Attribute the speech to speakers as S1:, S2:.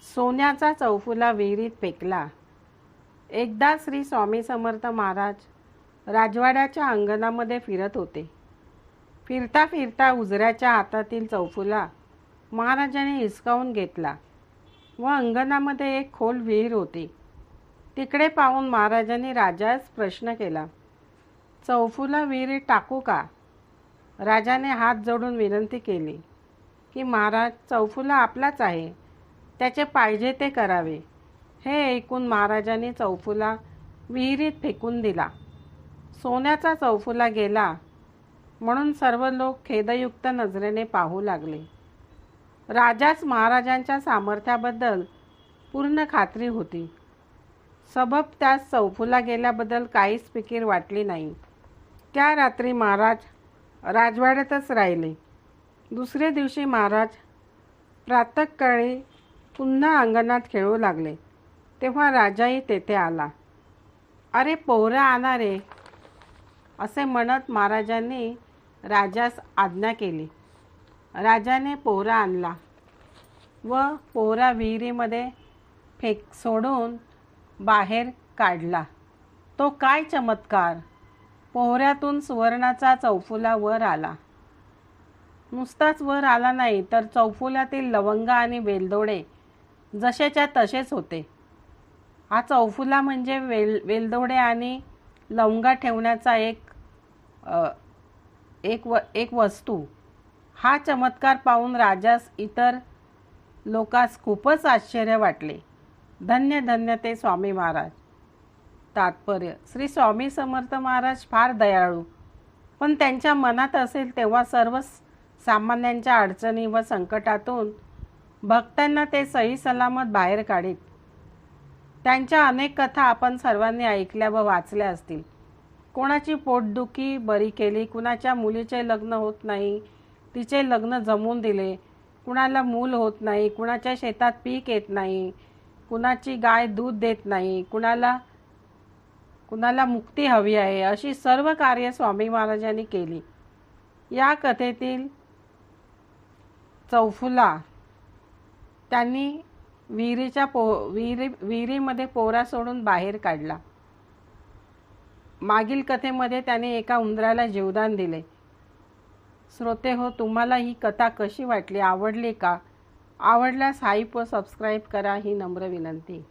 S1: सोन्याचा चौफुला विहिरीत फेकला। एकदा श्री स्वामी समर्थ महाराज राजवाड्याच्या अंगणामध्ये फिरत होते। फिरता फिरता उजऱ्याच्या हातातील चौफुला महाराजांनी हिसकावून घेतला व अंगणामध्ये एक खोल विहीर होती। तिकडे पाहून महाराजांनी राजास प्रश्न केला, चौफुला विहिरीत टाकू का? राजाने हात जोडून विनंती केली की महाराज, चौफुला आपलाच आहे, त्याचे पाहिजे ते करावे। हे ऐकून महाराजांनी चौफुला विहिरीत फेकून दिला। सोन्याचा चौफुला गेला म्हणून सर्व लोक खेदयुक्त नजरेने पाहू लागले। राजास महाराजांच्या सामर्थ्याबद्दल पूर्ण खात्री होती, सबब त्यास चौफुला गेल्याबद्दल काहीच फिकीर वाटली नाही। त्या रात्री महाराज राजवाड्यातच राहिले। दुसरे दिवशी महाराज प्रातःकाळी पुन्हा अंगणात खेळू लागले, तेव्हा राजाही तेथे आला। अरे पोहरा आणा रे, असे म्हणत महाराजांनी राजास आज्ञा केली। राजाने पोहरा आणला व पोहरा विहिरीमध्ये सोडून बाहेर काढला। तो काय चमत्कार! पोहऱ्यातून सुवर्णाचा चौफुला वर आला। नुसताच वर आला नाही, तर चौफुल्यातील लवंगा आणि वेलदोडे जसेच्या तसेच होते। हा चौफुला म्हणजे वेलदोडे आणि लवंगा ठेवण्याचा एक वस्तू। हा चमत्कार पाहून राजास इतर लोकांस खूपच आश्चर्य वाटले। धन्य धन्य ते स्वामी महाराज। तात्पर्य: श्री स्वामी समर्थ महाराज फार दयाळू, पण त्यांच्या मनात असेल तेव्हा सर्व सामान्यांच्या अडचणी व संकटातून भक्तांना ते सही सलामत बाहेर काढीत। त्यांच्या अनेक कथा आपण सर्वांनी ऐकल्या व वाचल्या असतील। कोणाची पोटदुखी बरी केली, कुणाच्या मुलीचे लग्न होत नाही, तिचे लग्न जमवून दिले, कुणाला मूल होत नाही, कुणाच्या शेतात पीक येत नाही, कुणाची गाय दूध देत नाही, कुणाला मुक्ती हवी आहे, अशी सर्व कार्य स्वामी महाराजांनी केली। या कथेतील चौफुला त्यांनी विहिरीमध्ये पोहरा सोडून बाहेर काढला। मागील कथेमध्ये त्याने एका उंदराला जीवदान दिले। श्रोते हो, तुम्हाला ही कथा कशी वाटली? आवडली का? आवडल्यास हाईप व सबस्क्राईब करा ही नम्र विनंती।